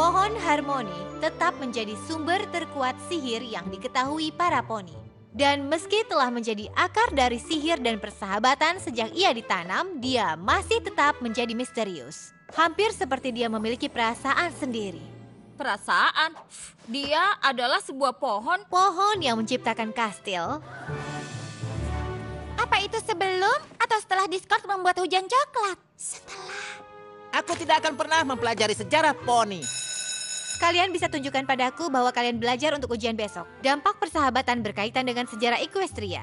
Pohon harmoni tetap menjadi sumber terkuat sihir yang diketahui para poni. Dan meski telah menjadi akar dari sihir dan persahabatan sejak ia ditanam, dia masih tetap menjadi misterius. Hampir seperti dia memiliki perasaan sendiri. Perasaan? Dia adalah sebuah pohon. Pohon yang menciptakan kastil. Apa itu sebelum atau setelah Discord membuat hujan coklat? Setelah. Aku tidak akan pernah mempelajari sejarah poni. Kalian bisa tunjukkan padaku bahwa kalian belajar untuk ujian besok. Dampak persahabatan berkaitan dengan sejarah Equestria.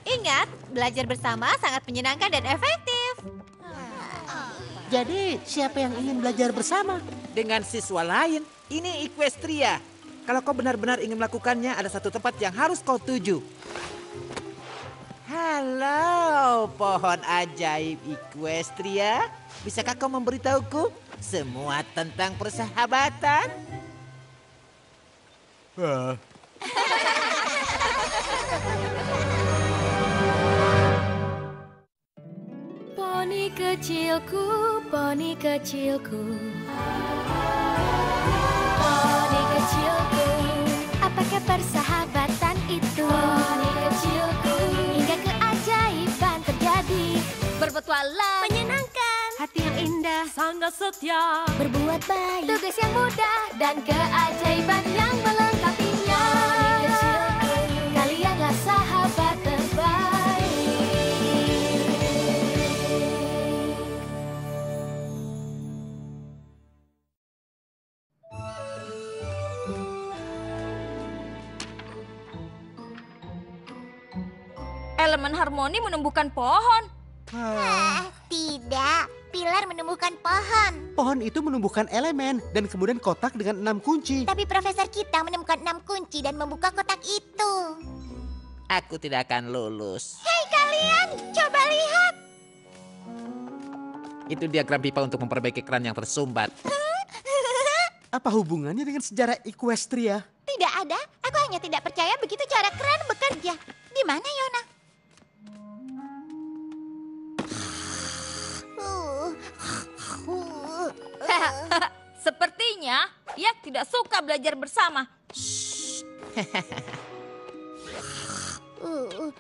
Ingat, belajar bersama sangat menyenangkan dan efektif. Jadi, siapa yang ingin belajar bersama? Dengan siswa lain, ini Equestria. Kalau kau benar-benar ingin melakukannya, ada satu tempat yang harus kau tuju. Halo, pohon ajaib Equestria. Bisakah kau memberitahuku semua tentang persahabatan? Poni kecilku, poni kecilku. Poni kecilku, apakah persahabatan itu? Poni kecilku, hingga keajaiban terjadi. Berpetualang. Menyenangkan, hati yang indah, Sangat setia. berbuat baik, tugas yang mudah, dan keajaiban yang melengkapinya. Poni kecilku, kalianlah sahabat terbaik. Elemen harmoni menumbuhkan pohon. Tidak, pilar menumbuhkan pohon. Pohon itu menumbuhkan elemen dan kemudian kotak dengan 6 kunci. Tapi profesor kita menemukan 6 kunci dan membuka kotak itu. Aku tidak akan lulus. Hei kalian, coba lihat. Itu diagram pipa untuk memperbaiki keran yang tersumbat. Apa hubungannya dengan sejarah Equestria? Tidak ada, aku hanya tidak percaya begitu cara keran bekerja. Di mana Yona? Sepertinya ia tidak suka belajar bersama. Oh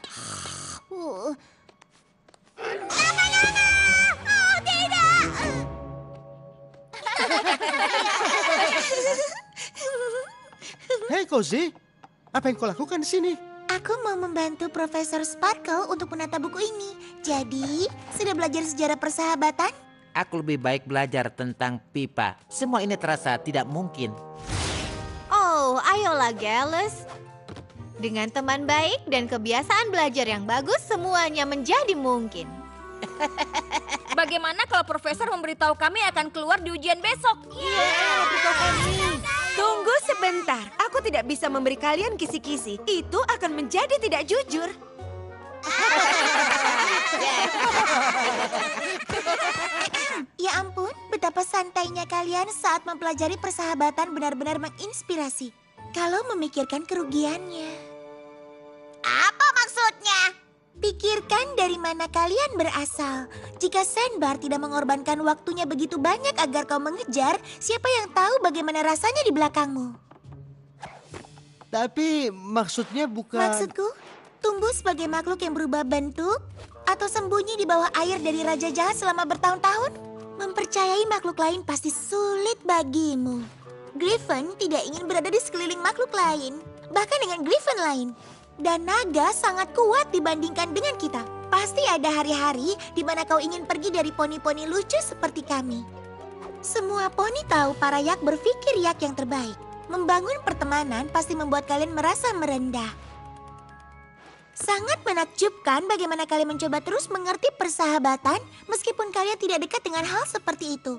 tidak! Hei Cozy, apa yang kau lakukan di sini? Aku mau membantu Profesor Sparkle untuk menata buku ini. Jadi, sudah belajar sejarah persahabatan? Aku lebih baik belajar tentang pipa. Semua ini terasa tidak mungkin. Oh, ayolah Gallus. Dengan teman baik dan kebiasaan belajar yang bagus, semuanya menjadi mungkin. Bagaimana kalau profesor memberitahu kami akan keluar di ujian besok? Tunggu sebentar, aku tidak bisa memberi kalian kisi-kisi. Itu akan menjadi tidak jujur. Ya ampun, betapa santainya kalian saat mempelajari persahabatan benar-benar menginspirasi. Kalau memikirkan kerugiannya. Apa maksudnya? Pikirkan dari mana kalian berasal. Jika Sandbar tidak mengorbankan waktunya begitu banyak agar kau mengejar, siapa yang tahu bagaimana rasanya di belakangmu? Tapi maksudnya bukan... Maksudku, tumbuh sebagai makhluk yang berubah bentuk atau sembunyi di bawah air dari raja jahat selama bertahun-tahun? Mempercayai makhluk lain pasti sulit bagimu. Griffin tidak ingin berada di sekeliling makhluk lain, bahkan dengan Griffin lain. Dan naga sangat kuat dibandingkan dengan kita. Pasti ada hari-hari di mana kau ingin pergi dari poni-poni lucu seperti kami. Semua poni tahu para yak berpikir yak yang terbaik. Membangun pertemanan pasti membuat kalian merasa merendah. Sangat menakjubkan bagaimana kalian mencoba terus mengerti persahabatan meskipun kalian tidak dekat dengan hal seperti itu.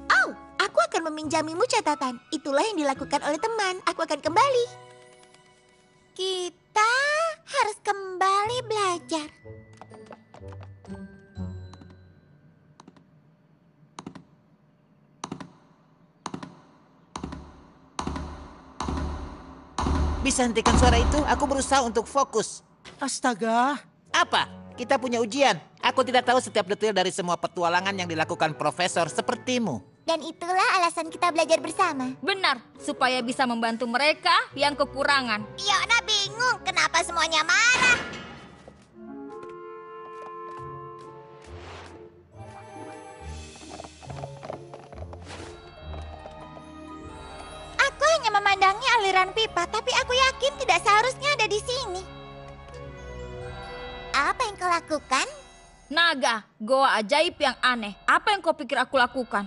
Oh, aku akan meminjamimu catatan. Itulah yang dilakukan oleh teman. Aku akan kembali. Kita harus kembali belajar. Bisa hentikan suara itu? Aku berusaha untuk fokus. Astaga, Apa? Kita punya ujian. Aku tidak tahu setiap detail dari semua petualangan yang dilakukan profesor sepertimu. Dan itulah alasan kita belajar bersama. Benar, supaya bisa membantu mereka yang kekurangan. Fiona bingung kenapa semuanya marah. Aku hanya memandangi aliran pipa, tapi aku yakin tidak seharusnya ada di sini. Apa yang kau lakukan? Naga, goa ajaib yang aneh. Apa yang kau pikir aku lakukan?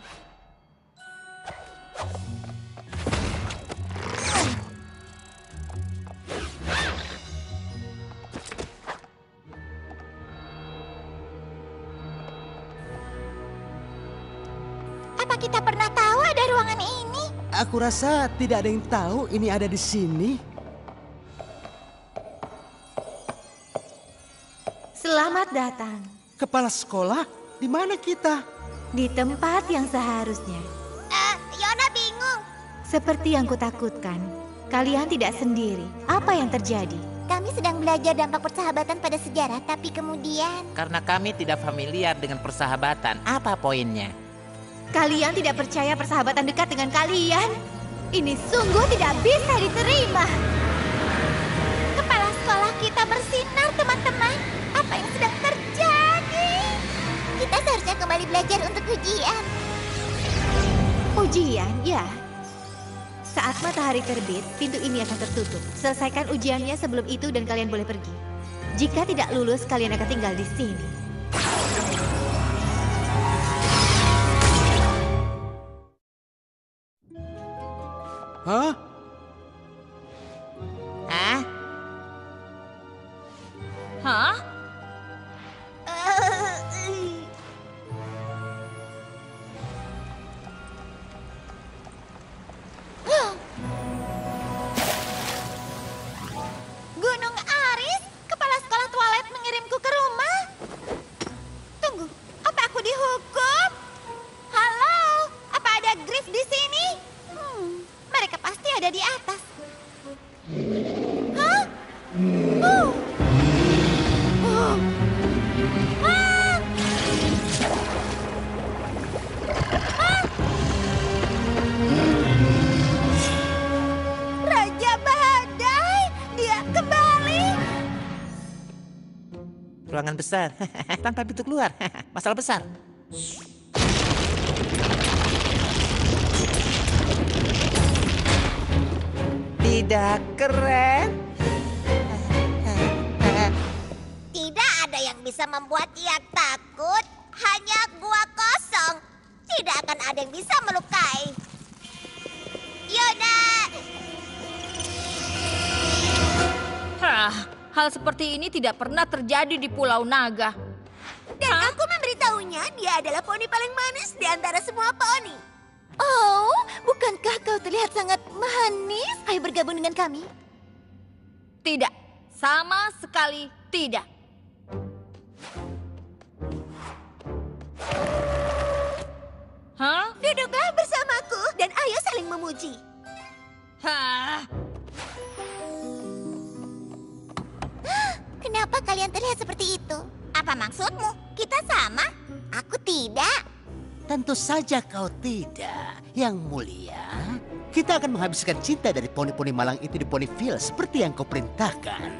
Apa kita pernah tahu ada ruangan ini? Aku rasa tidak ada yang tahu ini ada di sini. Selamat datang Kepala sekolah, di mana kita? di tempat yang seharusnya. Fiona bingung. Seperti yang kutakutkan, kalian tidak sendiri. Apa yang terjadi? Kami sedang belajar dampak persahabatan pada sejarah, tapi kemudian... Karena kami tidak familiar dengan persahabatan. Apa poinnya? Kalian tidak percaya persahabatan dekat dengan kalian? Ini sungguh tidak bisa diterima. Kepala sekolah kita bersinar, teman-teman. Apa yang sedang terjadi? Kita seharusnya kembali belajar untuk ujian. Ujian, ya. Saat matahari terbit, pintu ini akan tertutup. Selesaikan ujiannya sebelum itu dan kalian boleh pergi. Jika tidak lulus, kalian akan tinggal di sini. Hah? Hah? Hah? Gunung Aris, kepala sekolah Twilight mengirimku ke rumah. Tunggu, apa aku dihukum? Halo, apa ada Griff di sini? Mereka pasti ada di atas. Hah? Oh. Oh. Ah. Ah. Raja Badai, dia kembali. Ruangan besar. Tanpa pintu keluar. Masalah besar. Tidak keren. Tidak ada yang bisa membuat ia takut. Hanya gua kosong. Tidak akan ada yang bisa melukai. Yona! Hah, hal seperti ini tidak pernah terjadi di Pulau Naga. Dan aku memberitahunya dia adalah poni paling manis di antara semua poni. Oh, bukankah kau terlihat sangat manis? Ayo bergabung dengan kami. Tidak, sama sekali tidak. Hah? Duduklah bersamaku dan ayo saling memuji. Hah? Kenapa kalian terlihat seperti itu? Apa maksudmu? Kita sama? Aku tidak. Tentu saja kau tidak, Yang Mulia. Kita akan menghabiskan cinta dari poni-poni malang itu di Ponyville seperti yang kau perintahkan.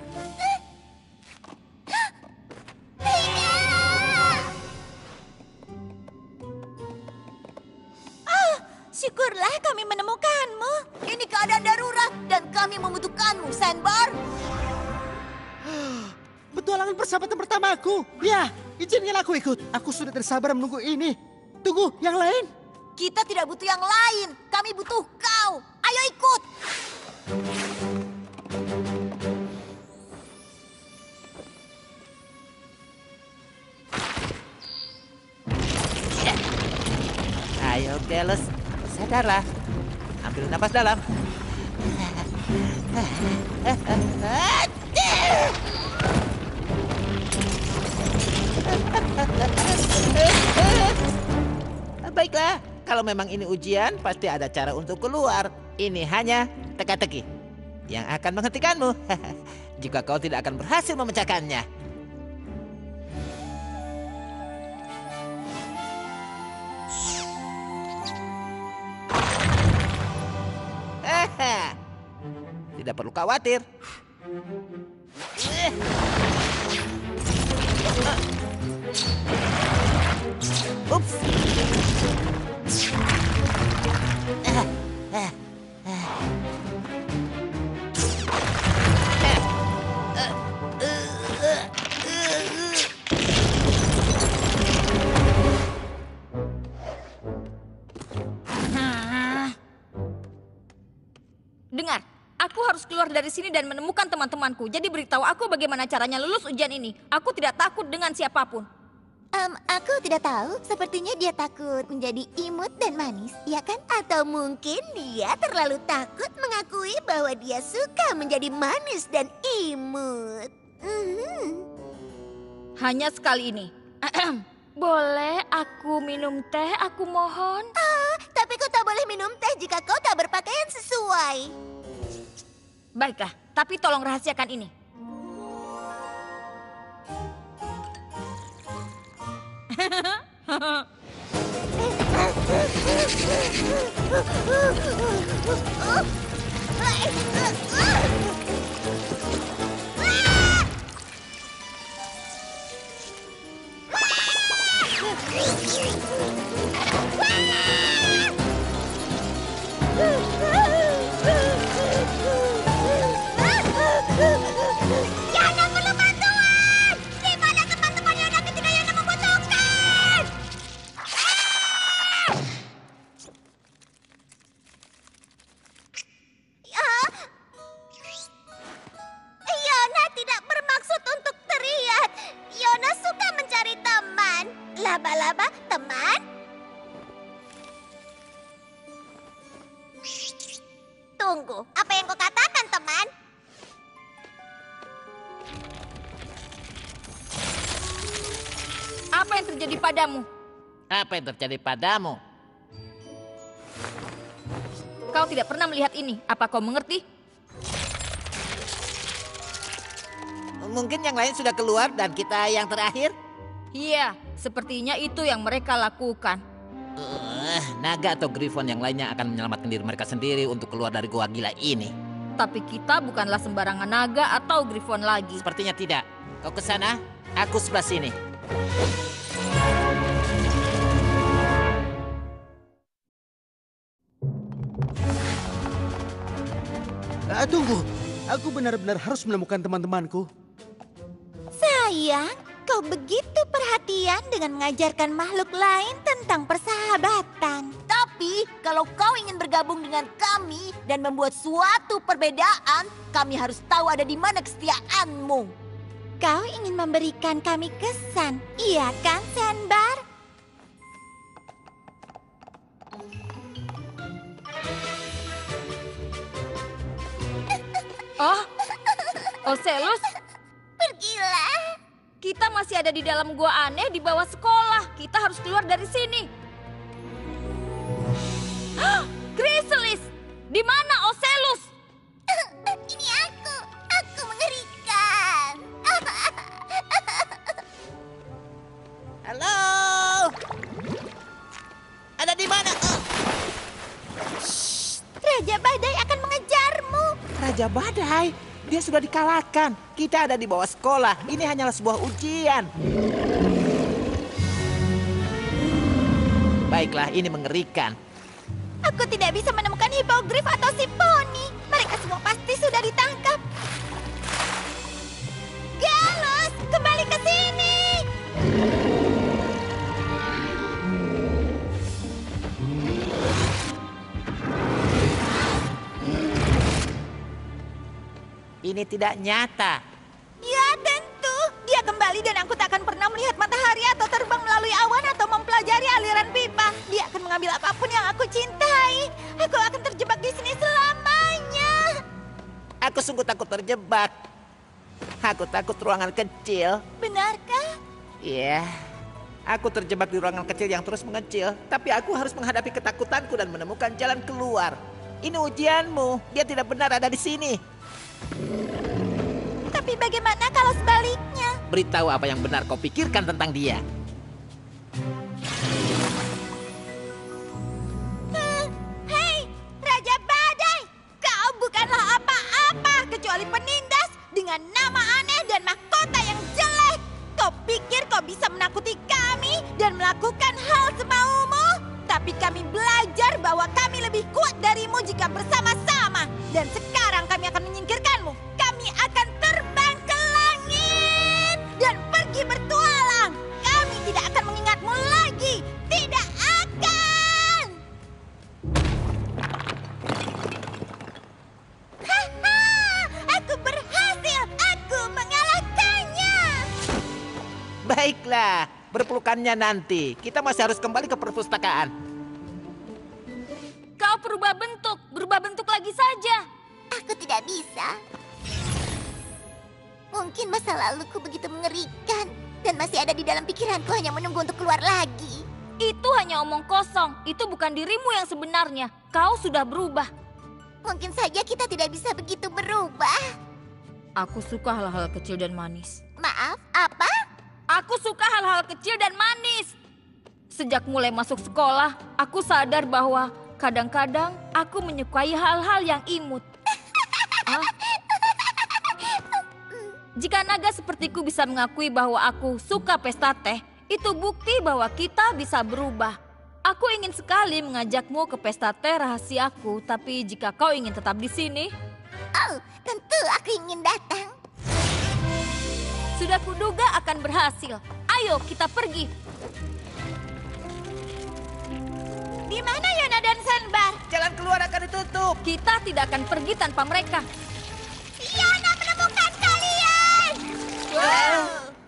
Syukurlah kami menemukanmu. Ini keadaan darurat dan kami membutuhkanmu, Sandbar. Petualangan persahabatan pertamaku. Ya, izinkan aku ikut. Aku sudah tidak sabar menunggu ini. Tunggu, yang lain. Kita tidak butuh yang lain. Kami butuh kau. Ayo ikut. Ayo, Gelos. Sadarlah. Ambil napas dalam. Baiklah, kalau memang ini ujian, pasti ada cara untuk keluar. Ini hanya teka-teki yang akan menghentikanmu. Jika kau tidak akan berhasil memecahkannya. tidak perlu khawatir. Ups. Dengar, aku harus keluar dari sini dan menemukan teman-temanku. Jadi beritahu aku bagaimana caranya lulus ujian ini. Aku tidak takut dengan siapapun. Aku tidak tahu. Sepertinya dia takut menjadi imut dan manis, ya kan? Atau mungkin dia terlalu takut mengakui bahwa dia suka menjadi manis dan imut. Hanya sekali ini. Boleh aku minum teh, aku mohon? Tapi kau tak boleh minum teh jika kau tak berpakaian sesuai. Baiklah, tapi tolong rahasiakan ini. Yana perlu bantuan! Di mana teman-teman Yana ketika Yana membutuhkan? Yana tidak bermaksud untuk teriak. Yana suka mencari teman. Laba-laba, teman? Tunggu, apa yang kau katakan, teman? Apa yang terjadi padamu? Apa yang terjadi padamu? Kau tidak pernah melihat ini. Apa kau mengerti? Mungkin yang lain sudah keluar dan kita yang terakhir? Iya, sepertinya itu yang mereka lakukan. Naga atau Griffon yang lainnya akan menyelamatkan diri mereka sendiri untuk keluar dari gua gila ini. Tapi kita bukanlah sembarangan naga atau Griffon lagi. Sepertinya tidak. Kau ke sana, aku sebelah sini. Tunggu, aku benar-benar harus menemukan teman-temanku. Sayang, kau begitu perhatian dengan mengajarkan makhluk lain tentang persahabatan. Tapi, kalau kau ingin bergabung dengan kami dan membuat suatu perbedaan, kami harus tahu ada di mana kesetiaanmu. Kau ingin memberikan kami kesan, iya kan, Sandbar? Oh, Ocelus, Pergilah. kita masih ada di dalam gua aneh di bawah sekolah. Kita harus keluar dari sini. Chrysalis, di mana Ocelus? Ini aku mengerikan. Halo? Ada di mana? Raja Badai akan mengejarmu. Raja Badai? Dia sudah dikalahkan. Kita ada di bawah sekolah. Ini hanyalah sebuah ujian. Baiklah, ini mengerikan. Aku tidak bisa menemukan hipogrif atau si poni. Mereka semua pasti sudah ditangkap. Galus, kembali ke sini. Ini tidak nyata. Ya tentu, dia kembali dan aku tak akan pernah melihat matahari atau terbang melalui awan atau mempelajari aliran pipa. Dia akan mengambil apapun yang aku cintai. Aku akan terjebak di sini selamanya. Aku sungguh takut terjebak. Aku takut ruangan kecil. Benarkah? Iya. Aku terjebak di ruangan kecil yang terus mengecil. Tapi aku harus menghadapi ketakutanku dan menemukan jalan keluar. Ini ujianmu. Dia tidak benar ada di sini. Tapi bagaimana kalau sebaliknya? Beritahu apa yang benar kau pikirkan tentang dia. Hei, Raja Badai, kau bukanlah apa-apa. dan melakukan hal semaumu. Tapi kami belajar bahwa kami lebih kuat darimu jika bersama-sama. Dan sekarang kami akan menyingkirkanmu. Kami akan terbang ke langit dan pergi bertualang. Kami tidak akan mengingatmu lagi. Tidak akan. Haha, aku berhasil. Aku mengalahkannya. Baiklah, berpelukannya nanti. Kita masih harus kembali ke perpustakaan. Kau berubah bentuk lagi saja. Aku tidak bisa. Mungkin masa laluku begitu mengerikan dan masih ada di dalam pikiranku hanya menunggu untuk keluar lagi. Itu hanya omong kosong. Itu bukan dirimu yang sebenarnya. Kau sudah berubah. Mungkin saja kita tidak bisa begitu berubah. Aku suka hal-hal kecil dan manis. Maaf, apa? Aku suka hal-hal kecil dan manis. Sejak mulai masuk sekolah, aku sadar bahwa kadang-kadang aku menyukai hal-hal yang imut. Hah? Jika naga sepertiku bisa mengakui bahwa aku suka pesta teh, itu bukti bahwa kita bisa berubah. Aku ingin sekali mengajakmu ke pesta teh rahasiaku, tapi jika kau ingin tetap di sini... Oh, tentu aku ingin datang. Sudah kuduga akan berhasil. Ayo kita pergi. Di mana Yona dan Sanbar? Jalan keluar akan ditutup. Kita tidak akan pergi tanpa mereka. Yona menemukan kalian!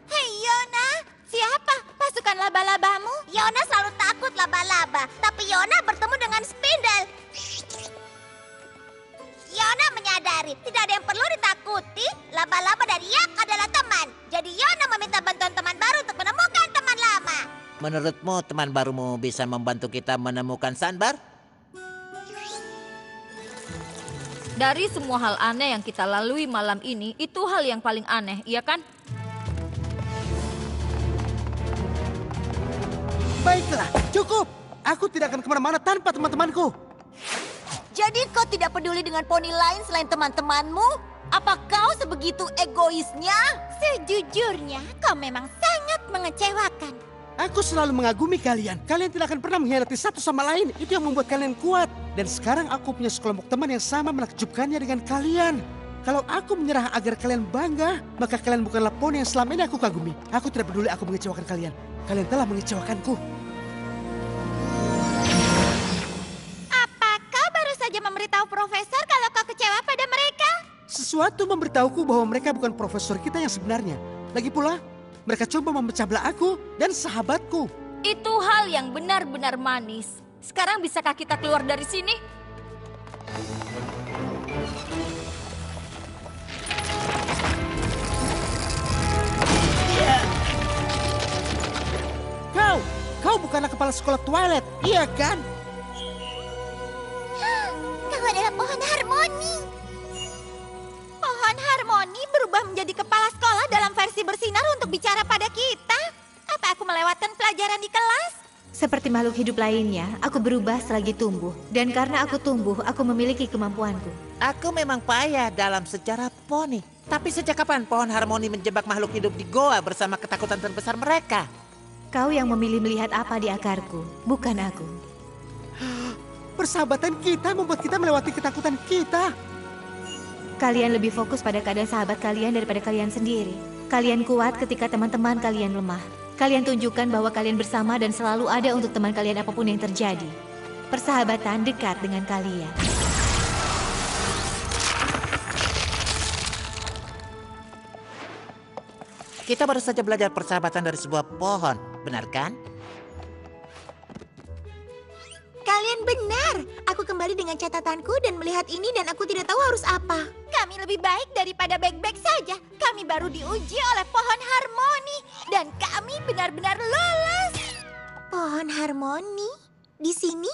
Hei Yona, siapa pasukan laba-labamu? Yona selalu takut laba-laba, tapi Yona bertemu dengan Spindle. Yona menyadari tidak ada yang perlu ditakuti. Laba-laba dan Yak adalah teman. Jadi Yona meminta bantuan teman baru untuk menemukan teman lama. Menurutmu teman barumu bisa membantu kita menemukan Sanbar? Dari semua hal aneh yang kita lalui malam ini, itu hal yang paling aneh, iya kan? Baiklah, cukup. Aku tidak akan kemana-mana tanpa teman-temanku. Jadi kau tidak peduli dengan poni lain selain teman-temanmu? Apa kau sebegitu egoisnya? Sejujurnya, kau memang sangat mengecewakan. Aku selalu mengagumi kalian. Kalian tidak akan pernah mengkhianati satu sama lain. Itu yang membuat kalian kuat. Dan sekarang aku punya sekelompok teman yang sama menakjubkannya dengan kalian. Kalau aku menyerah agar kalian bangga, maka kalian bukanlah poni yang selama ini aku kagumi. Aku tidak peduli aku mengecewakan kalian. Kalian telah mengecewakanku. Apa kau baru saja memberitahu profesor kalau kau kecewa pada mereka? Sesuatu memberitahuku bahwa mereka bukan profesor kita yang sebenarnya. Lagi pula, mereka coba memecah belah aku dan sahabatku. Itu hal yang benar-benar manis. Sekarang bisakah kita keluar dari sini? Kau bukanlah kepala sekolah Twilight, iya kan? Kau adalah pohon harmoni. Pohon harmoni berubah menjadi kepala sekolah dalam versi bersinar untuk bicara pada kita. Apa aku melewatkan pelajaran di kelas? Seperti makhluk hidup lainnya, aku berubah selagi tumbuh. Dan karena aku tumbuh, aku memiliki kemampuanku. Aku memang payah dalam sejarah poni. Tapi sejak kapan pohon harmoni menjebak makhluk hidup di goa bersama ketakutan terbesar mereka? Kau yang memilih melihat apa di akarku, bukan aku. Persahabatan kita membuat kita melewati ketakutan kita. Kalian lebih fokus pada keadaan sahabat kalian daripada kalian sendiri. Kalian kuat ketika teman-teman kalian lemah. Kalian tunjukkan bahwa kalian bersama dan selalu ada untuk teman kalian apapun yang terjadi. Persahabatan dekat dengan kalian. Kita baru saja belajar persahabatan dari sebuah pohon, benar kan? Kalian benar. Aku kembali dengan catatanku dan melihat ini dan aku tidak tahu harus apa. Kami lebih baik daripada baik-baik saja. Kami baru diuji oleh pohon harmoni dan kami benar-benar lolos. Pohon harmoni? Di sini?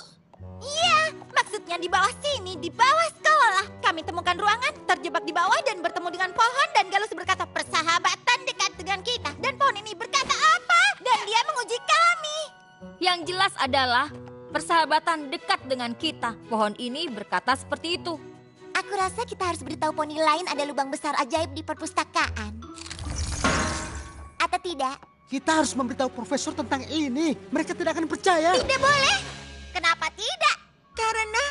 Iya, maksudnya di bawah sini, di bawah sekolah. Kami temukan ruangan, terjebak di bawah dan bertemu dengan pohon dan Galus berkata persahabatan dekat dengan kita. Dan pohon ini berkata apa? Dan dia menguji kami. Yang jelas adalah persahabatan dekat dengan kita. Pohon ini berkata seperti itu. Aku rasa kita harus beritahu poni lain ada lubang besar ajaib di perpustakaan. Atau tidak? Kita harus memberitahu profesor tentang ini. Mereka tidak akan percaya. Tidak boleh. Kenapa tidak? Karena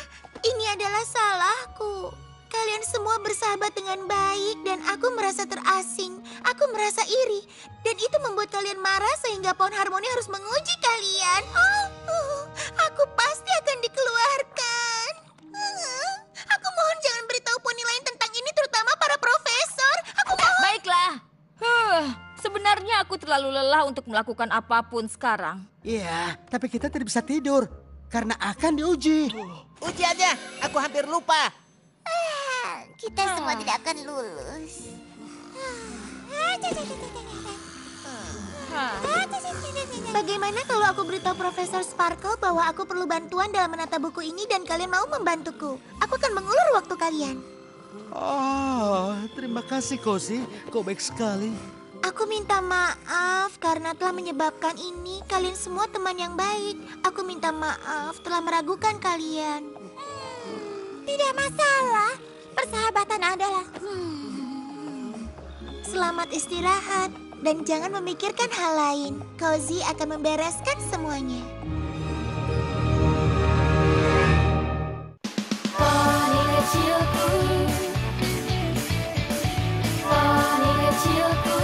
ini adalah salahku. Kalian semua bersahabat dengan baik dan aku merasa terasing. Aku merasa iri. Dan itu membuat kalian marah sehingga pohon harmoni harus menguji kalian. Aku pasti akan dikeluarkan. Aku mohon jangan beritahu poni lain tentang ini, terutama para profesor. Aku mohon. Baiklah. Sebenarnya aku terlalu lelah untuk melakukan apapun sekarang. Iya, tapi kita tidak bisa tidur. Karena akan diuji. Ujiannya, aku hampir lupa. Kita semua tidak akan lulus. Bagaimana kalau aku beritahu Profesor Sparkle bahwa aku perlu bantuan dalam menata buku ini dan kalian mau membantuku? Aku akan mengulur waktu kalian. Oh, terima kasih Cozy. Kau baik sekali. Aku minta maaf karena telah menyebabkan ini. Kalian semua teman yang baik. Aku minta maaf telah meragukan kalian. Tidak masalah. Persahabatan adalah... Selamat istirahat. Dan jangan memikirkan hal lain. Cozy akan membereskan semuanya. Poni kecilku, poni kecilku.